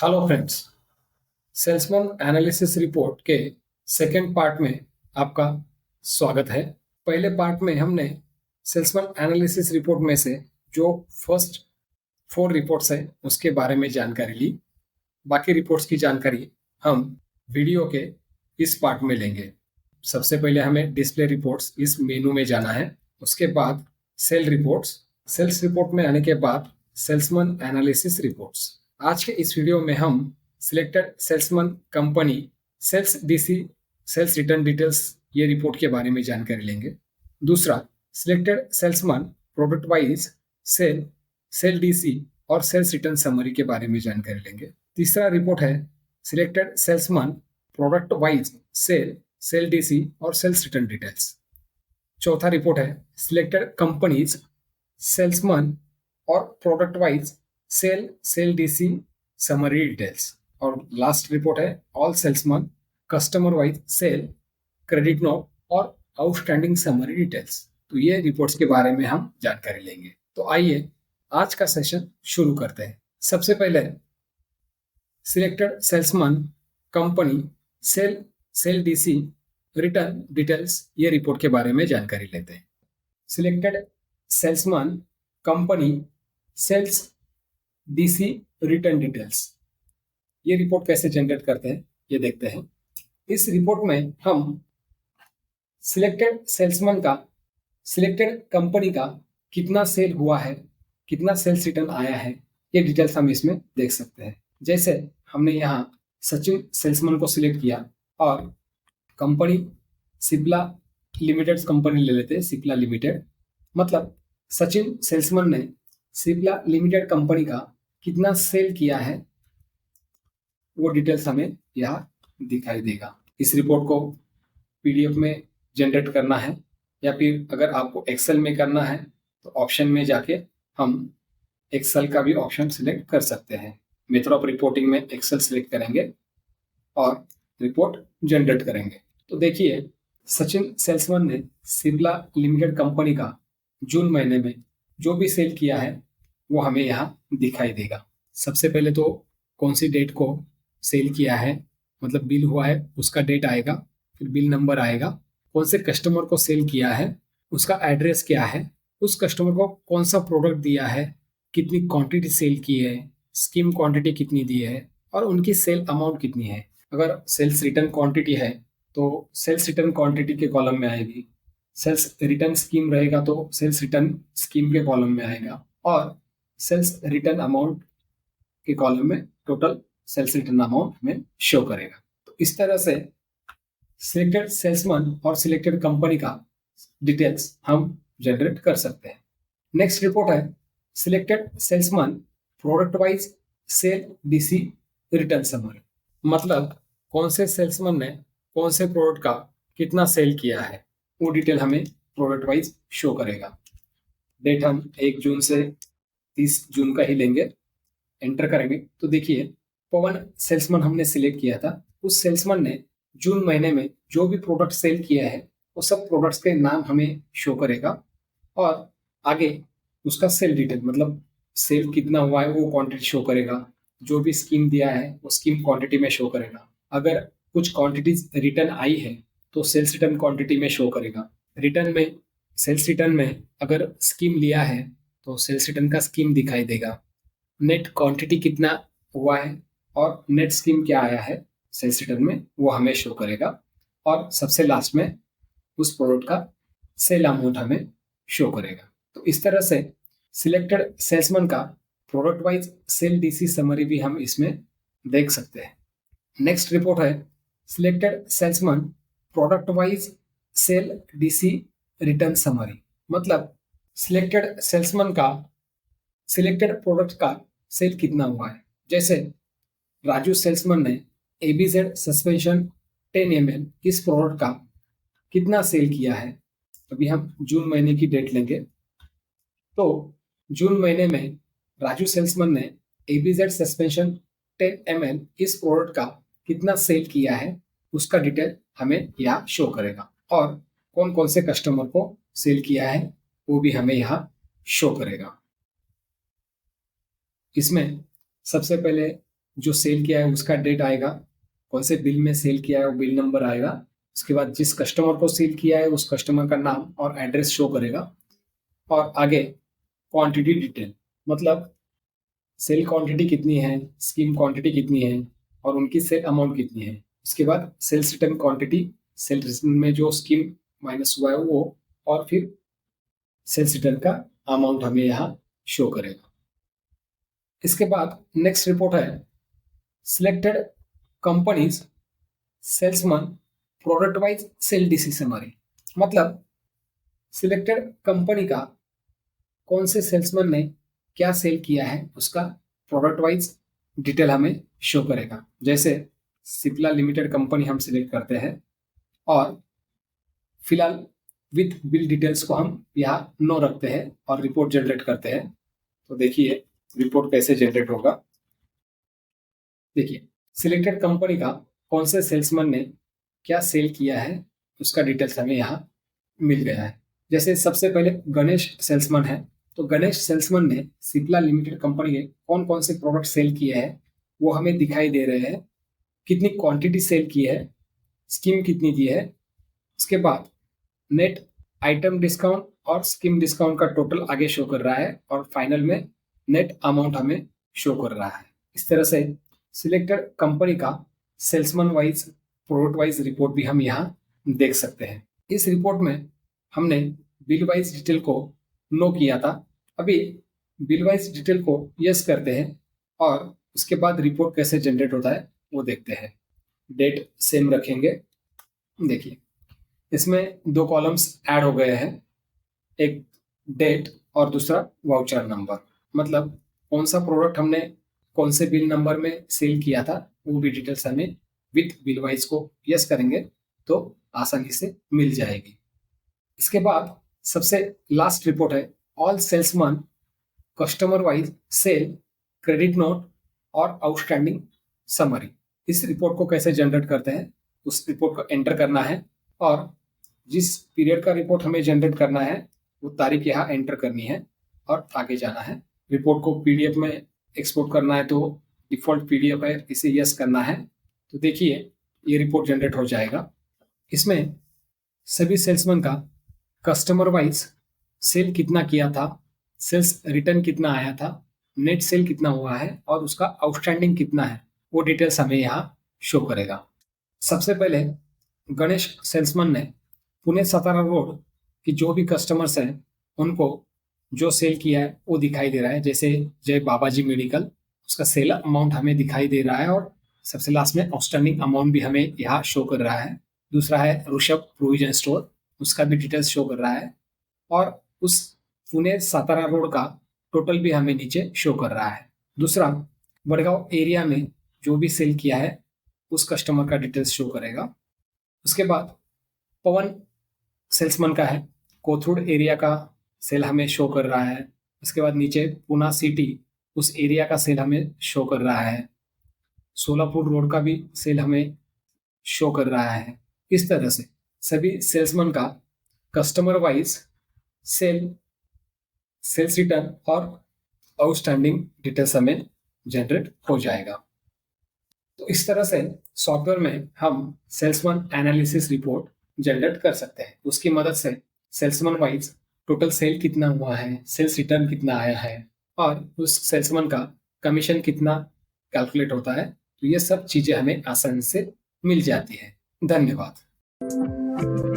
Hello friends. Salesman analysis report के second part में आपका स्वागत है। पहले पार्ट में हमने सेल्समैन एनालिसिस रिपोर्ट में से जो फर्स्ट 4 रिपोर्ट्स है उसके बारे में जानकारी ली। बाकी रिपोर्ट्स की जानकारी हम वीडियो के इस पार्ट में लेंगे। सबसे पहले हमें डिस्प्ले रिपोर्ट्स इस मेनू में जाना है। उसके बाद सेल रिपोर्ट्स, सेल्स रिपोर्ट में आने के बाद सेल्समैन एनालिसिस रिपोर्ट्स। आज के इस वीडियो में हम selected salesman company sales DC sales return details ये रिपोर्ट के बारे में जानकारी लेंगे। दूसरा, selected salesman product wise sale sale DC और सेल्स रिटर्न समरी के बारे में जानकारी लेंगे। तीसरा रिपोर्ट है selected salesman product wise sale sale DC और सेल्स रिटर्न डिटेल्स। चौथा रिपोर्ट है सिलेक्टेड कंपनीज सेल्समैन और product wise sale sale DC summary details. और लास्ट रिपोर्ट है all salesman customer wise cell credit note और outstanding summary details. तो ये reports के बारे में हम जानकारी लेंगे। तो आइए आज का सेशन शुरू करते हैं। सबसे पहले selected salesman company sale sale DC return details ये रिपोर्ट के बारे में जानकारी लेते हैं। Selected salesman company sales DC return details ये रिपोर्ट कैसे जनरेट करते हैं ये देखते हैं। इस रिपोर्ट में हम सिलेक्टेड सेल्समैन का सिलेक्टेड कंपनी का कितना सेल हुआ है, कितना सेल्स रिटर्न आया है, ये डिटेल्स हम इसमें देख सकते हैं। जैसे हमने यहाँ सचिन सेल्समैन को सिलेक्ट किया और कंपनी सिप्ला लिमिटेड कंपनी ले लेते हैं। सिप्ला लिमिटेड मतलब सचिन सेल्समैन ने सिप्ला लिमिटेड कंपनी का कितना सेल किया है वो डिटेल्स हमें यहाँ दिखाई देगा। इस रिपोर्ट को पीडीएफ में जनरेट करना है या फिर अगर आपको एक्सेल में करना है तो ऑप्शन में जाके हम एक्सेल का भी ऑप्शन सिलेक्ट कर सकते हैं। मेथड ऑफ रिपोर्टिंग में एक्सेल सिलेक्ट करेंगे और रिपोर्ट जनरेट करेंगे। तो देखिए सचिन सेल्समैन ने सिप्ला लिमिटेड कंपनी का जून महीने में जो भी सेल किया है वो हमें यहाँ दिखाई देगा। सबसे पहले तो कौन सी डेट को सेल किया है मतलब बिल हुआ है उसका डेट आएगा, फिर बिल नंबर आएगा, कौन से कस्टमर को सेल किया है उसका एड्रेस क्या है, उस कस्टमर को कौन सा प्रोडक्ट दिया है, कितनी क्वांटिटी सेल की है, स्कीम क्वांटिटी कितनी दी है और उनकी सेल अमाउंट कितनी है। अगर सेल्स रिटर्न क्वांटिटी है तो सेल्स रिटर्न क्वांटिटी के कॉलम में आएगी। सेल्स रिटर्न स्कीम रहेगा तो सेल्स रिटर्न स्कीम के कॉलम में आएगा और सेल्स रिटर्न अमाउंट के कॉलम में टोटल सेल्स रिटर्न अमाउंट हमें शो करेगा। तो इस तरह से सिलेक्टेड सेल्समैन और सिलेक्टेड कंपनी का डिटेल्स हम जनरेट कर सकते हैं। नेक्स्ट रिपोर्ट है selected salesman product wise sale DC return summary. मतलब कौन से सेल्समैन ने कौन से प्रोडक्ट का कितना सेल किया है वो डिटेल हमें प्रोडक्ट वाइज शो करेगा। डेट हम 1 जून से 30 जून का ही लेंगे, एंटर करेंगे। तो देखिए पवन सेल्समैन हमने सिलेक्ट किया था। उस सेल्समैन ने जून महीने में जो भी प्रोडक्ट सेल किया है वो सब प्रोडक्ट्स के नाम हमें शो करेगा और आगे उसका सेल डिटेल मतलब सेल कितना हुआ है वो क्वांटिटी शो करेगा। जो भी स्कीम दिया है वो स्कीम क्वांटिटी में शो करेगा। अगर कुछ क्वांटिटीज रिटर्न आई है तो सेल्स रिटर्न क्वांटिटी में शो करेगा। रिटर्न में सेल्स रिटर्न में अगर स्कीम लिया है तो सेल्स रिटर्न का स्कीम दिखाई देगा। नेट क्वांटिटी कितना हुआ है और नेट स्कीम क्या आया है सेल्स रिटर्न में वो हमें शो करेगा और सबसे लास्ट में उस प्रोडक्ट का सेल अमाउंट हमें शो करेगा। तो इस तरह से सिलेक्टेड सेल्समैन का product wise sale DC summary भी हम इसमें देख सकते हैं। नेक्स्ट रिपोर्ट है selected salesman product wise sale DC return summary. मतलब सिलेक्टेड सेल्समैन का सिलेक्टेड प्रोडक्ट का सेल कितना हुआ है। जैसे राजू सेल्समैन ने एबीजेड सस्पेंशन 10 ml इस प्रोडक्ट का कितना सेल किया है। अभी हम जून महीने की डेट लेंगे। तो जून महीने में राजू सेल्समैन ने एबीजेड सस्पेंशन 10 ml इस प्रोडक्ट का कितना सेल किया है उसका डिटेल हमें यहाँ शो करेगा और कौन कौन से कस्टमर को सेल किया है वो भी हमें यहाँ शो करेगा। इसमें सबसे पहले जो सेल किया है उसका डेट आएगा, कौन से बिल में सेल किया है वो बिल नंबर आएगा, उसके बाद जिस कस्टमर को सेल किया है उस कस्टमर का नाम और एड्रेस शो करेगा, और आगे क्वांटिटी डिटेल, मतलब सेल क्वांटिटी कितनी है, स्कीम क्वांटिटी कितनी है और उनकी सेल अमाउंट कितनी है। उसके बाद sales return quantity, sale return में जो स्कीम माइनस हुआ है वो, और फिर सेल्स रिटर्न का अमाउंट हमें यहाँ शो करेगा। इसके बाद नेक्स्ट रिपोर्ट है selected companies salesman product wise sale DC summary, मतलब सिलेक्टेड कंपनी का कौन से सेल्समैन ने क्या सेल किया है उसका प्रोडक्ट वाइज डिटेल हमें शो करेगा। जैसे सिप्ला लिमिटेड कंपनी हम सिलेक्ट करते हैं और फिलहाल विथ बिल डिटेल्स को हम यहाँ नो रखते हैं और रिपोर्ट जनरेट करते हैं। तो देखिए रिपोर्ट कैसे जनरेट होगा। देखिए सिलेक्टेड कंपनी का कौन से सेल्समैन ने क्या सेल किया है उसका डिटेल्स हमें यहाँ मिल गया है। जैसे सबसे पहले गणेश सेल्समैन है, तो गणेश सेल्समैन ने सिप्ला लिमिटेड कंपनी के कौन कौन से प्रोडक्ट सेल किए हैं वो हमें दिखाई दे रहे हैं, कितनी क्वांटिटी सेल की है, स्कीम कितनी दी है, उसके बाद नेट आइटम डिस्काउंट और स्कीम डिस्काउंट का टोटल आगे शो कर रहा है और फाइनल में नेट अमाउंट हमें शो कर रहा है। इस तरह से सिलेक्टेड कंपनी का salesman wise product wise report भी हम यहाँ देख सकते हैं। इस रिपोर्ट में हमने बिल वाइज डिटेल को नो किया था, अभी बिल वाइज डिटेल को यस करते हैं और उसके बाद रिपोर्ट कैसे जनरेट होता है वो देखते हैं। डेट सेम रखेंगे। देखिए इसमें दो कॉलम्स ऐड हो गए हैं, एक डेट और दूसरा वाउचर नंबर, मतलब कौन सा प्रोडक्ट हमने कौन से बिल नंबर में सेल किया था वो भी डिटेल्स हमें विथ बिल वाइज को यस करेंगे तो आसानी से मिल जाएगी। इसके बाद सबसे लास्ट रिपोर्ट है all salesman customer wise cell credit note और आउटस्टैंडिंग समरी। इस रिपोर्ट को कैसे जनरेट करते हैं, उस रिपोर्ट को एंटर करना है और जिस पीरियड का रिपोर्ट हमें जनरेट करना है वो तारीख यहाँ एंटर करनी है और आगे जाना है। रिपोर्ट को पीडीएफ में एक्सपोर्ट करना है तो डिफॉल्ट पीडीएफ है, इसे यस करना है। तो देखिए ये रिपोर्ट जनरेट हो जाएगा। इसमें सभी सेल्समैन का कस्टमर वाइज सेल कितना किया था, सेल्स रिटर्न कितना आया था, नेट सेल कितना हुआ है और उसका आउटस्टैंडिंग कितना है वो डिटेल्स हमें यहाँ शो करेगा। सबसे पहले गणेश सेल्समैन ने पुणे सतारा रोड की जो भी कस्टमर्स हैं उनको जो सेल किया है वो दिखाई दे रहा है। जैसे जय बाबाजी मेडिकल, उसका सेल अमाउंट हमें दिखाई दे रहा है और सबसे लास्ट में आउटस्टैंडिंग अमाउंट भी हमें यहाँ शो कर रहा है। दूसरा है ऋषभ प्रोविजन स्टोर, उसका भी डिटेल्स शो कर रहा है और उस पुणे सातारा रोड का टोटल भी हमें नीचे शो कर रहा है। दूसरा वडगांव एरिया में जो भी सेल किया है उस कस्टमर का डिटेल्स शो करेगा। उसके बाद पवन सेल्समैन का है, कोथरूड एरिया का सेल हमें शो कर रहा है। उसके बाद नीचे पुणे सिटी उस एरिया का सेल हमें शो कर रहा है। सोलापुर रोड का भी सेल हमें शो कर रहा है। इस तरह से सभी सेल्समैन का कस्टमर वाइज सेल्स रिटर्न और आउटस्टैंडिंग डिटेल्स हमें जनरेट हो जाएगा। तो इस तरह से सॉफ्टवेयर में हम सेल्समैन एनालिसिस रिपोर्ट जनरेट कर सकते हैं। उसकी मदद से सेल्समैन वाइज टोटल सेल कितना हुआ है, सेल्स रिटर्न कितना आया है और उस सेल्समैन का कमीशन कितना कैलकुलेट होता है। तो ये सब चीजें हमें आसानी से मिल जाती है। धन्यवाद।